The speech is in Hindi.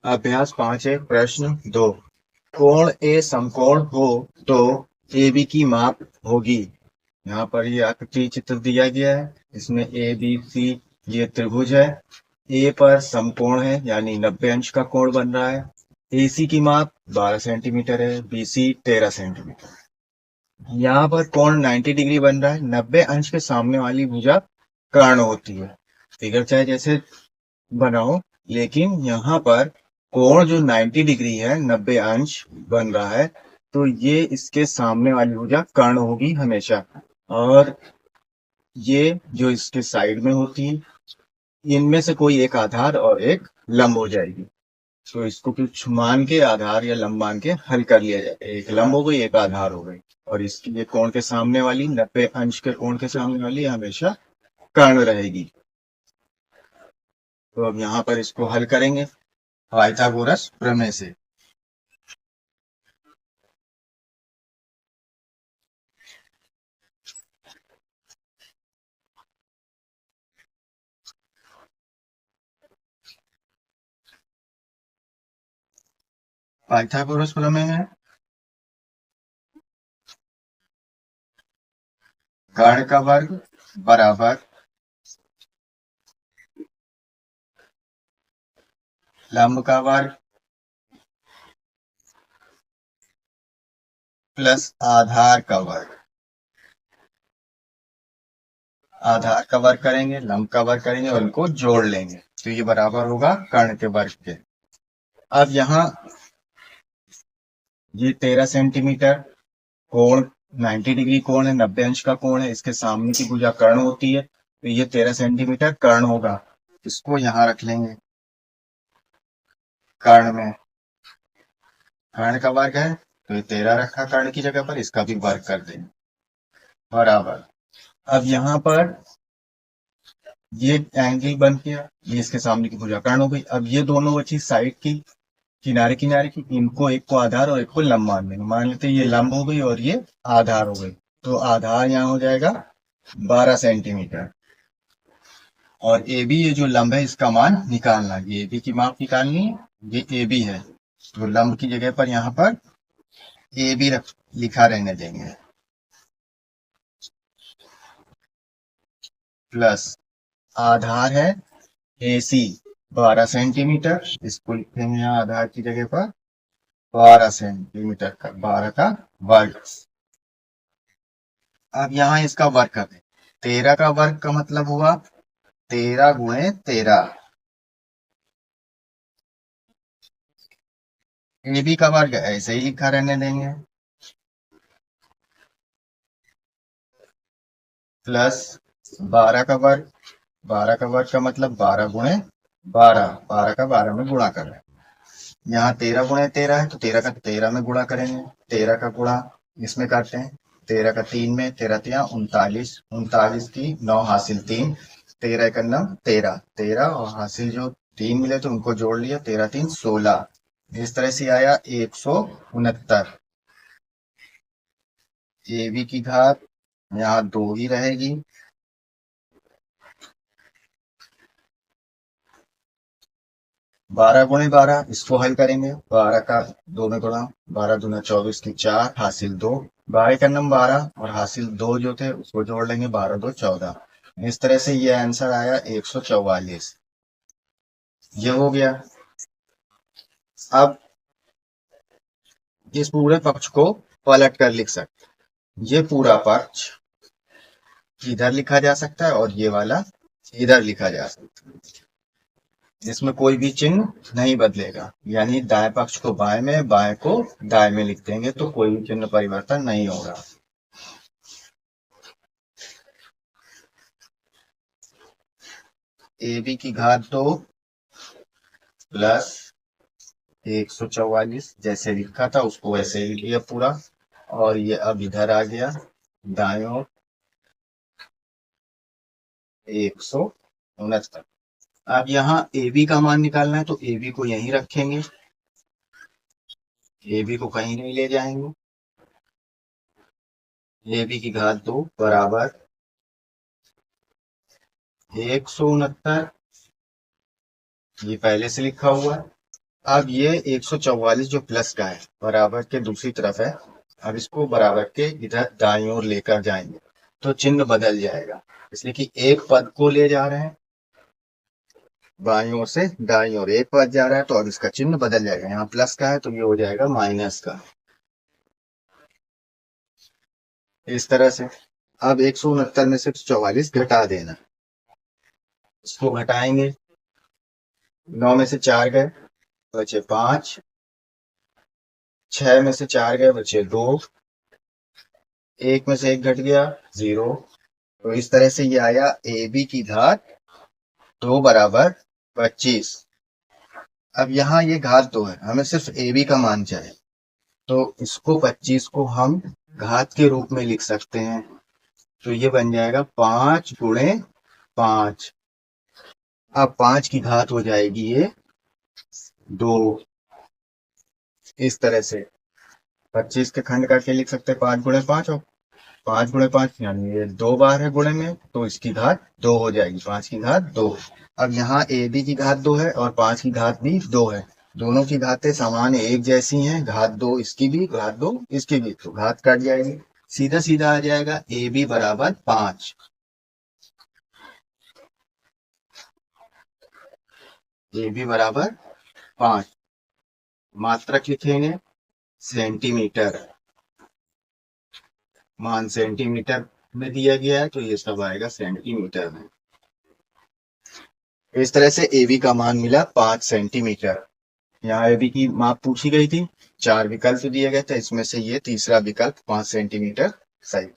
अभ्यास 5 प्रश्न 2। कोण ए समकोण हो तो ए बी की माप होगी। यहाँ पर ये आकृति चित्र दिया गया है। इसमें ए बी सी ये त्रिभुज है। ए पर समकोण है यानी 90 अंश का कोण बन रहा है। ए सी की माप 12 सेंटीमीटर है, बी सी 13 सेंटीमीटर। यहाँ पर कोण 90 डिग्री बन रहा है। 90 अंश के सामने वाली भुजा कर्ण होती है। फिगर चाहे जैसे बनाओ, लेकिन यहाँ पर कोण जो 90 डिग्री है, 90 अंश बन रहा है, तो ये इसके सामने वाली भुजा कर्ण होगी हमेशा। और ये जो इसके साइड में होती है, इनमें से कोई एक आधार और एक लंब हो जाएगी। तो इसको कुछ मान के आधार या लंब मान के हल कर लिया जाए। एक लंब हो गई, एक आधार हो गई, और इसकी ये कोण के सामने वाली 90 अंश के कोण के सामने वाली हमेशा कर्ण रहेगी। तो अब यहाँ पर इसको हल करेंगे पाइथागोरस प्रमेय से। पाइथागोरस प्रमेय है कर्ण का वर्ग बराबर लंब का वर्ग प्लस आधार का वर्ग। आधार का वर्ग करेंगे, लंब का वर्ग करेंगे और उनको जोड़ लेंगे, तो ये बराबर होगा कर्ण के वर्ग के। अब यहाँ ये 13 सेंटीमीटर कोण 90 डिग्री कोण है, 90 अंश का कोण है, इसके सामने की भुजा कर्ण होती है, तो ये 13 सेंटीमीटर कर्ण होगा। इसको यहाँ रख लेंगे कर्ण में। कर्ण का वर्ग है तो ये 13 रखा कर्ण की जगह पर, इसका भी वर्ग कर देंगे बराबर। अब यहाँ पर ये एंगल बन गया, ये इसके सामने की भुजा कर्ण हो गई। अब ये दोनों बची साइड की, किनारे किनारे की, इनको एक को आधार और एक को लंब मान लेंगे। मान लेते ये लंब हो गई और ये आधार हो गई, तो आधार यहाँ हो जाएगा 12 सेंटीमीटर। और ए बी ये जो लंब है इसका मान निकालना है, ये ए बी की माप निकालनी है। ये ए बी है, तो लंब की जगह पर यहाँ पर ए बी लिखा रहने देंगे, प्लस आधार है ए सी 12 सेंटीमीटर, इसको लिखेंगे यहाँ आधार की जगह पर 12 सेंटीमीटर का 12 का वर्ग। अब यहाँ इसका वर्ग कर दें। 13 का वर्ग का मतलब हुआ 13 गुणे 13। ए बी का वर्ग ऐसे ही लिखा रहने देंगे, प्लस 12 का वर्ग। 12 का वर्ग का मतलब 12 गुणे 12, 12 का 12 में गुणा कर रहे हैं। यहाँ 13 गुणे 13 है तो 13 का 13 में गुणा करेंगे। 13 का गुणा इसमें करते हैं, 13 का 3 में, 13 तिया 39, 39 की 9 हासिल 3, 13 का नम 13, 13 और हासिल जो 3 मिले तो उनको जोड़ लिया, 13 3 16। इस तरह से आया 169। ए बी की घात यहाँ 2 ही रहेगी, 12 गुणे 12 इसको हल करेंगे। 12 का 2 में गुणा, 12 दूना 24 की 4 हासिल 2, 12 का नम 12 और हासिल 2 जो थे उसको जोड़ लेंगे, 12 2 14। इस तरह से ये आंसर आया 144। ये हो गया। अब इस पूरे पक्ष को पलट कर लिख सकते हैं। ये पूरा पक्ष इधर लिखा जा सकता है और ये वाला इधर लिखा जा सकता है। इसमें कोई भी चिन्ह नहीं बदलेगा, यानी दाएं पक्ष को बाएं में, बाएं को दाएं में लिख देंगे तो कोई भी चिन्ह परिवर्तन नहीं होगा। ए बी की घात 2 प्लस 144 जैसे लिखा था उसको वैसे ही लिया पूरा, और ये अब इधर आ गया दाएं ओर 169। अब यहाँ ए बी का मान निकालना है तो ए बी को यहीं रखेंगे, ए बी को कहीं नहीं ले जाएंगे। ए बी की घात 2 बराबर 169 ये पहले से लिखा हुआ है। अब ये 144 जो प्लस का है बराबर के दूसरी तरफ है, अब इसको बराबर के इधर दाईं ओर लेकर जाएंगे तो चिन्ह बदल जाएगा, इसलिए कि एक पद को ले जा रहे हैं बाईं ओर से दाईं ओर, एक पद जा रहा है तो अब इसका चिन्ह बदल जाएगा, यहाँ प्लस का है तो ये हो जाएगा माइनस का। इस तरह से अब 169 में से 44 घटा देना, इसको घटाएंगे, 9 में से 4 गए बचे 5, 6 में से 4 गए बचे 2, 1 में से 1 घट गया 0। तो इस तरह से ये आया ए बी की घात 2 बराबर 25। अब यहाँ ये घात 2 है, हमें सिर्फ ए बी का मान चाहिए, तो इसको 25 को हम घात के रूप में लिख सकते हैं, तो ये बन जाएगा 5 गुणे 5। अब 5 की घात हो जाएगी ये 2। इस तरह से 25 के खंड करके लिख सकते हैं 5 गुणे 5, और 5 गुणे 5 यानी ये 2 बार है गुणे में, तो इसकी घात 2 हो जाएगी, 5 की घात 2। अब यहाँ ए बी की घात 2 है और 5 की घात भी 2 है, दोनों की घातें समान एक जैसी हैं, घात 2 इसकी भी घात 2 इसकी भी, तो घात कट जाएगी, सीधा सीधा आ जाएगा ए बी बराबर 5। ए बी बराबर 5, मात्रक लिखेंगे सेंटीमीटर, मान सेंटीमीटर में दिया गया है तो ये सब आएगा सेंटीमीटर में। इस तरह से ए बी का मान मिला 5 सेंटीमीटर। यहाँ ए बी की माप पूछी गई थी, 4 विकल्प दिए गए थे, इसमें से ये तीसरा विकल्प 5 सेंटीमीटर सही।